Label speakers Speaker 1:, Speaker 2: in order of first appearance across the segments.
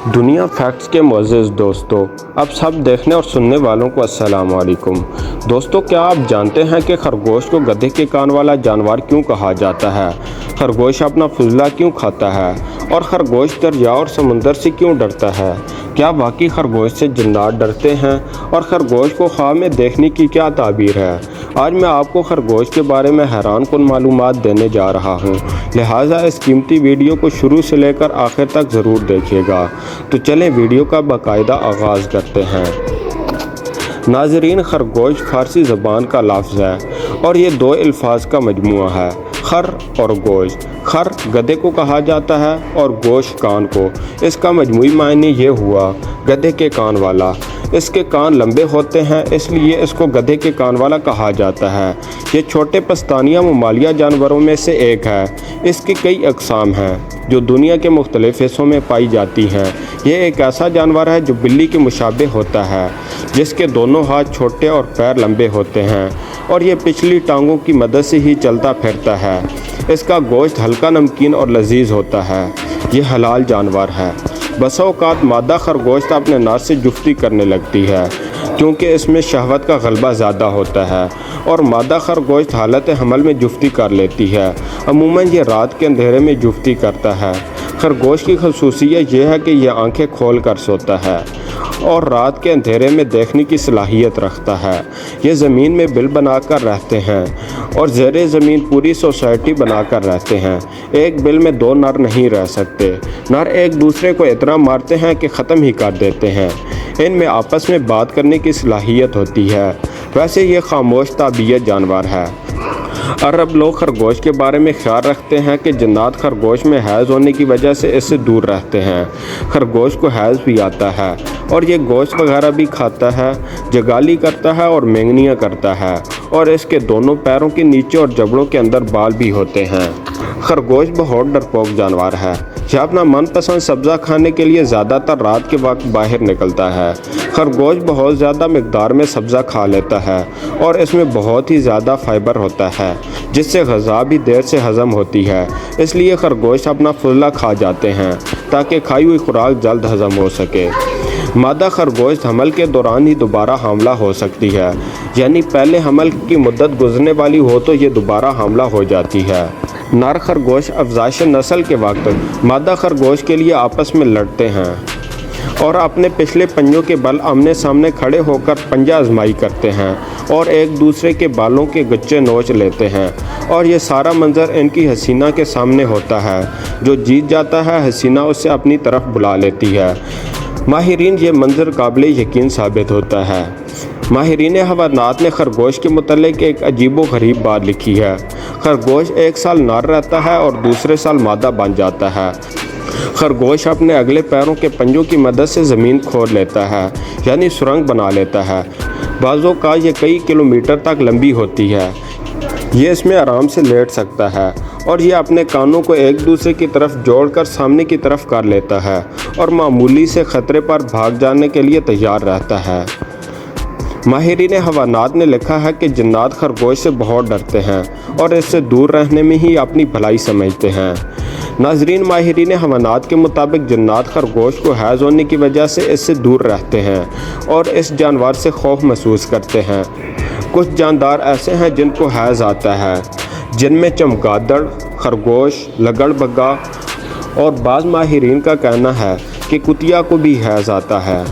Speaker 1: دنیا فیکٹس کے معزز دوستو، اب سب دیکھنے اور سننے والوں کو السلام علیکم۔ دوستو، کیا آپ جانتے ہیں کہ خرگوش کو گدھے کے کان والا جانور کیوں کہا جاتا ہے؟ خرگوش اپنا فضلہ کیوں کھاتا ہے؟ اور خرگوش دریا اور سمندر سے کیوں ڈرتا ہے؟ کیا واقعی خرگوش سے جنات ڈرتے ہیں؟ اور خرگوش کو خواب میں دیکھنے کی کیا تعبیر ہے؟ آج میں آپ کو خرگوش کے بارے میں حیران کن معلومات دینے جا رہا ہوں، لہٰذا اس قیمتی ویڈیو کو شروع سے لے کر آخر تک ضرور دیکھیے گا۔ تو چلیں ویڈیو کا باقاعدہ آغاز کرتے ہیں۔ ناظرین، خرگوش فارسی زبان کا لفظ ہے اور یہ دو الفاظ کا مجموعہ ہے، خر اور گوش۔ خر گدھے کو کہا جاتا ہے اور گوش کان کو۔ اس کا مجموعی معنی یہ ہوا گدھے کے کان والا۔ اس کے کان لمبے ہوتے ہیں، اس لیے اس کو گدھے کے کان والا کہا جاتا ہے۔ یہ چھوٹے پستانیہ ممالیہ جانوروں میں سے ایک ہے۔ اس کی کئی اقسام ہیں جو دنیا کے مختلف حصوں میں پائی جاتی ہیں۔ یہ ایک ایسا جانور ہے جو بلی کے مشابہ ہوتا ہے، جس کے دونوں ہاتھ چھوٹے اور پیر لمبے ہوتے ہیں اور یہ پچھلی ٹانگوں کی مدد سے ہی چلتا پھرتا ہے۔ اس کا گوشت ہلکا نمکین اور لذیذ ہوتا ہے۔ یہ حلال جانور ہے۔ بسا اوقات مادہ خرگوش اپنے نر سے جفتی کرنے لگتی ہے کیونکہ اس میں شہوت کا غلبہ زیادہ ہوتا ہے، اور مادہ خرگوش حالت حمل میں جفتی کر لیتی ہے۔ عموماً یہ رات کے اندھیرے میں جفتی کرتا ہے۔ خرگوش کی خصوصیت یہ ہے کہ یہ آنکھیں کھول کر سوتا ہے اور رات کے اندھیرے میں دیکھنے کی صلاحیت رکھتا ہے۔ یہ زمین میں بل بنا کر رہتے ہیں اور زیر زمین پوری سوسائٹی بنا کر رہتے ہیں۔ ایک بل میں دو نر نہیں رہ سکتے۔ نر ایک دوسرے کو اتنا مارتے ہیں کہ ختم ہی کر دیتے ہیں۔ ان میں آپس میں بات کرنے کی صلاحیت ہوتی ہے۔ ویسے یہ خاموش طبیعت جانور ہے۔ عرب لوگ خرگوش کے بارے میں خیال رکھتے ہیں کہ جنات خرگوش میں حیض ہونے کی وجہ سے اس سے دور رہتے ہیں۔ خرگوش کو حیض بھی آتا ہے اور یہ گوشت وغیرہ بھی کھاتا ہے، جگالی کرتا ہے اور مینگنیاں کرتا ہے، اور اس کے دونوں پیروں کے نیچے اور جبڑوں کے اندر بال بھی ہوتے ہیں۔ خرگوش بہت ڈرپوک جانور ہے۔ یہ اپنا من پسند سبزہ کھانے کے لیے زیادہ تر رات کے وقت باہر نکلتا ہے۔ خرگوش بہت زیادہ مقدار میں سبزہ کھا لیتا ہے اور اس میں بہت ہی زیادہ فائبر ہوتا ہے، جس سے غذا بھی دیر سے ہضم ہوتی ہے۔ اس لیے خرگوش اپنا فضلہ کھا جاتے ہیں تاکہ کھائی ہوئی خوراک جلد ہضم ہو سکے۔ مادہ خرگوش حمل کے دوران ہی دوبارہ حاملہ ہو سکتی ہے، یعنی پہلے حمل کی مدت گزرنے والی ہو تو یہ دوبارہ حاملہ ہو جاتی ہے۔ نر خرگوش افزائش نسل کے وقت مادہ خرگوش کے لیے آپس میں لڑتے ہیں اور اپنے پچھلے پنجوں کے بل آمنے سامنے کھڑے ہو کر پنجہ آزمائی کرتے ہیں اور ایک دوسرے کے بالوں کے گچے نوچ لیتے ہیں، اور یہ سارا منظر ان کی حسینہ کے سامنے ہوتا ہے۔ جو جیت جاتا ہے، حسینہ اسے اپنی طرف بلا لیتی ہے۔ ماہرین، یہ منظر قابل یقین ثابت ہوتا ہے۔ ماہرین حیوانات نے خرگوش کے متعلق ایک عجیب و غریب بات لکھی ہے۔ خرگوش ایک سال نر رہتا ہے اور دوسرے سال مادہ بن جاتا ہے۔ خرگوش اپنے اگلے پیروں کے پنجوں کی مدد سے زمین کھود لیتا ہے، یعنی سرنگ بنا لیتا ہے۔ بعض اوقات یہ کئی کلومیٹر تک لمبی ہوتی ہے۔ یہ اس میں آرام سے لیٹ سکتا ہے اور یہ اپنے کانوں کو ایک دوسرے کی طرف جوڑ کر سامنے کی طرف کر لیتا ہے اور معمولی سے خطرے پر بھاگ جانے کے لیے تیار رہتا ہے۔ ماہرین حیوانات نے لکھا ہے کہ جنات خرگوش سے بہت ڈرتے ہیں اور اس سے دور رہنے میں ہی اپنی بھلائی سمجھتے ہیں۔ ناظرین، ماہرین حیوانات کے مطابق جنات خرگوش کو حیض ہونے کی وجہ سے اس سے دور رہتے ہیں اور اس جانور سے خوف محسوس کرتے ہیں۔ کچھ جاندار ایسے ہیں جن کو حیض آتا ہے، جن میں چمگادڑ، خرگوش، لگڑ بگا، اور بعض ماہرین کا کہنا ہے کہ کتیا کو بھی حیض آتا ہے۔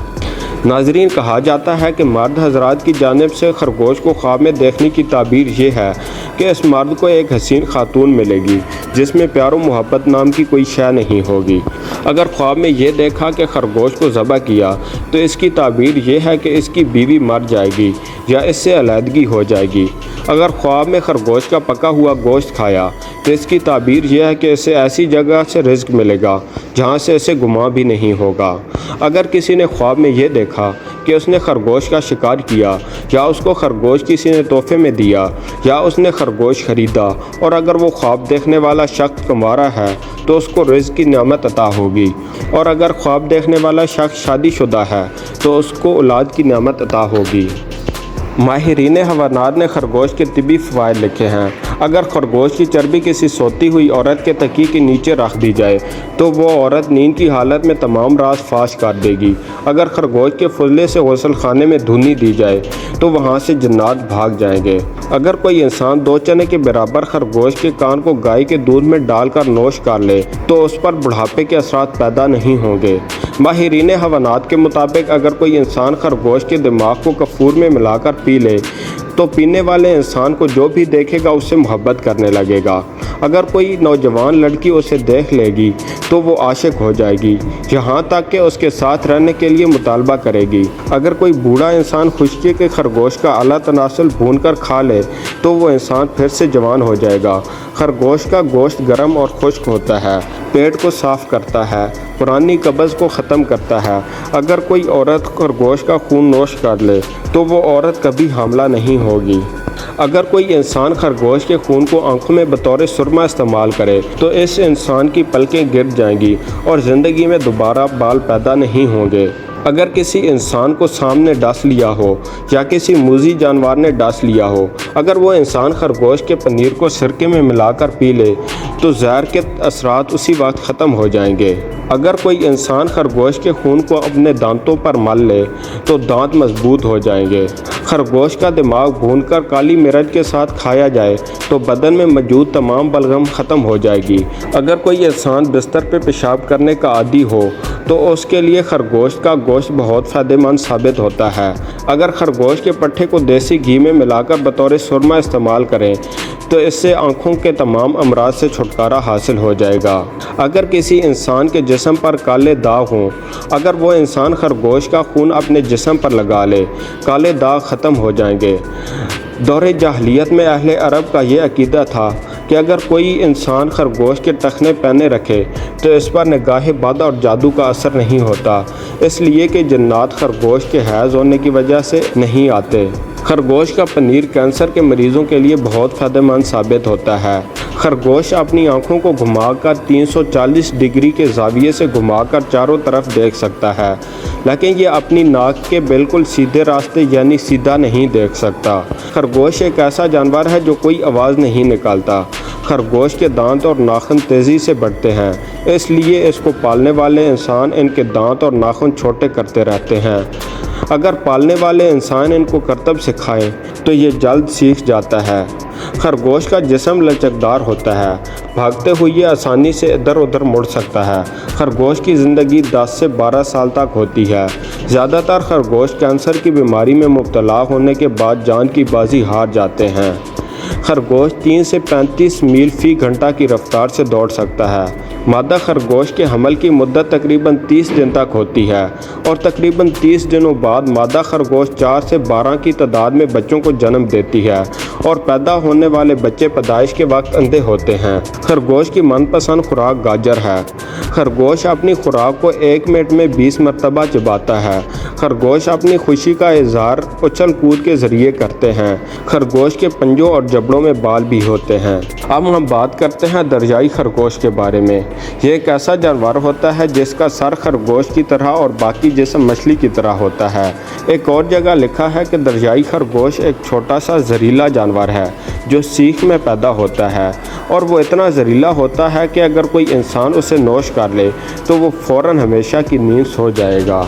Speaker 1: ناظرین، کہا جاتا ہے کہ مرد حضرات کی جانب سے خرگوش کو خواب میں دیکھنے کی تعبیر یہ ہے کہ اس مرد کو ایک حسین خاتون ملے گی جس میں پیار و محبت نام کی کوئی شے نہیں ہوگی۔ اگر خواب میں یہ دیکھا کہ خرگوش کو ذبح کیا تو اس کی تعبیر یہ ہے کہ اس کی بیوی مر جائے گی یا اس سے علیحدگی ہو جائے گی۔ اگر خواب میں خرگوش کا پکا ہوا گوشت کھایا تو اس کی تعبیر یہ ہے کہ اسے ایسی جگہ سے رزق ملے گا جہاں سے اسے گمان بھی نہیں ہوگا۔ اگر کسی نے خواب میں یہ دیکھا کہ اس نے خرگوش کا شکار کیا یا اس کو خرگوش کسی نے تحفے میں دیا یا اس نے خرگوش خریدا، اور اگر وہ خواب دیکھنے والا شخص کنوارا ہے تو اس کو رزق کی نعمت عطا ہوگی، اور اگر خواب دیکھنے والا شخص شادی شدہ ہے تو اس کو اولاد کی نعمت عطا ہوگی۔ ماہرین حیوانات نے خرگوش کے طبی فوائد لکھے ہیں۔ اگر خرگوش کی چربی کسی سوتی ہوئی عورت کے تکیے کے نیچے رکھ دی جائے تو وہ عورت نیند کی حالت میں تمام راز فاش کر دے گی۔ اگر خرگوش کے فضلے سے غسل خانے میں دھنی دی جائے تو وہاں سے جنات بھاگ جائیں گے۔ اگر کوئی انسان 2 چنے کے برابر خرگوش کے کان کو گائے کے دودھ میں ڈال کر نوش کر لے تو اس پر بڑھاپے کے اثرات پیدا نہیں ہوں گے۔ ماہرین حیوانات کے مطابق اگر کوئی انسان خرگوش کے دماغ کو کافور میں ملا کر پی لے تو پینے والے انسان کو جو بھی دیکھے گا اس سے محبت کرنے لگے گا۔ اگر کوئی نوجوان لڑکی اسے دیکھ لے گی تو وہ عاشق ہو جائے گی، یہاں تک کہ اس کے ساتھ رہنے کے لیے مطالبہ کرے گی۔ اگر کوئی بوڑھا انسان خشکی کے خرگوش کا اعلیٰ تناسل بھون کر کھا لے تو وہ انسان پھر سے جوان ہو جائے گا۔ خرگوش کا گوشت گرم اور خشک ہوتا ہے، پیٹ کو صاف کرتا ہے، پرانی قبض کو ختم کرتا ہے۔ اگر کوئی عورت خرگوش کا خون نوش کر لے تو وہ عورت کبھی حاملہ نہیں ہوگی۔ اگر کوئی انسان خرگوش کے خون کو آنکھوں میں بطور سرما استعمال کرے تو اس انسان کی پلکیں گر جائیں گی اور زندگی میں دوبارہ بال پیدا نہیں ہوں گے۔ اگر کسی انسان کو سانپ نے ڈس لیا ہو یا کسی موذی جانور نے ڈس لیا ہو، اگر وہ انسان خرگوش کے پنیر کو سرکے میں ملا کر پی لے تو زہر کے اثرات اسی وقت ختم ہو جائیں گے۔ اگر کوئی انسان خرگوش کے خون کو اپنے دانتوں پر مل لے تو دانت مضبوط ہو جائیں گے۔ خرگوش کا دماغ بھون کر کالی مرچ کے ساتھ کھایا جائے تو بدن میں موجود تمام بلغم ختم ہو جائے گی۔ اگر کوئی انسان بستر پہ پیشاب کرنے کا عادی ہو تو اس کے لیے خرگوش کا گوشت بہت فائدہ مند ثابت ہوتا ہے۔ اگر خرگوش کے پٹھے کو دیسی گھی میں ملا کر بطور سرما استعمال کریں تو اس سے آنکھوں کے تمام امراض سے چھٹکارا حاصل ہو جائے گا۔ اگر کسی انسان کے جسم پر کالے داغ ہوں، اگر وہ انسان خرگوش کا خون اپنے جسم پر لگا لے، کالے داغ ختم ہو جائیں گے۔ دور جاہلیت میں اہل عرب کا یہ عقیدہ تھا کہ اگر کوئی انسان خرگوش کے ٹخنے پہنے رکھے تو اس پر نگاہ بد اور جادو کا اثر نہیں ہوتا، اس لیے کہ جنات خرگوش کے حیض ہونے کی وجہ سے نہیں آتے۔ خرگوش کا پنیر کینسر کے مریضوں کے لیے بہت فائدہ مند ثابت ہوتا ہے۔ خرگوش اپنی آنکھوں کو گھما کر 340 ڈگری کے زاویے سے گھما کر چاروں طرف دیکھ سکتا ہے، لیکن یہ اپنی ناک کے بالکل سیدھے راستے یعنی سیدھا نہیں دیکھ سکتا۔ خرگوش ایک ایسا جانور ہے جو کوئی آواز نہیں نکالتا۔ خرگوش کے دانت اور ناخن تیزی سے بڑھتے ہیں، اس لیے اس کو پالنے والے انسان ان کے دانت اور ناخن چھوٹے کرتے رہتے ہیں۔ اگر پالنے والے انسان ان کو کرتب سکھائیں تو یہ جلد سیکھ جاتا ہے۔ خرگوش کا جسم لچکدار ہوتا ہے، بھاگتے ہوئے یہ آسانی سے ادھر ادھر مڑ سکتا ہے۔ خرگوش کی زندگی 10 سے 12 سال تک ہوتی ہے۔ زیادہ تر خرگوش کینسر کی بیماری میں مبتلا ہونے کے بعد جان کی بازی ہار جاتے ہیں۔ خرگوش 3 سے 35 میل فی گھنٹہ کی رفتار سے دوڑ سکتا ہے۔ مادہ خرگوش کے حمل کی مدت تقریباً 30 دن تک ہوتی ہے اور تقریباً 30 دنوں بعد مادہ خرگوش 4 سے 12 کی تعداد میں بچوں کو جنم دیتی ہے اور پیدا ہونے والے بچے پیدائش کے وقت اندھے ہوتے ہیں۔ خرگوش کی من پسند خوراک گاجر ہے۔ خرگوش اپنی خوراک کو 1 منٹ میں 20 مرتبہ چباتا ہے۔ خرگوش اپنی خوشی کا اظہار اچھل کود کے ذریعے کرتے ہیں۔ خرگوش کے پنجوں اور جبڑوں میں بال بھی ہوتے ہیں۔ اب ہم بات کرتے ہیں دریائی خرگوش کے بارے میں۔ یہ ایک ایسا جانور ہوتا ہے جس کا سر خرگوش کی طرح اور باقی جسم مچھلی کی طرح ہوتا ہے۔ ایک اور جگہ لکھا ہے کہ دریائی خرگوش ایک چھوٹا سا زہریلا جانور ہے جو سیخ میں پیدا ہوتا ہے اور وہ اتنا زہریلا ہوتا ہے کہ اگر کوئی انسان اسے نوش کر لے تو وہ فوراً ہمیشہ کی نیند سو جائے گا۔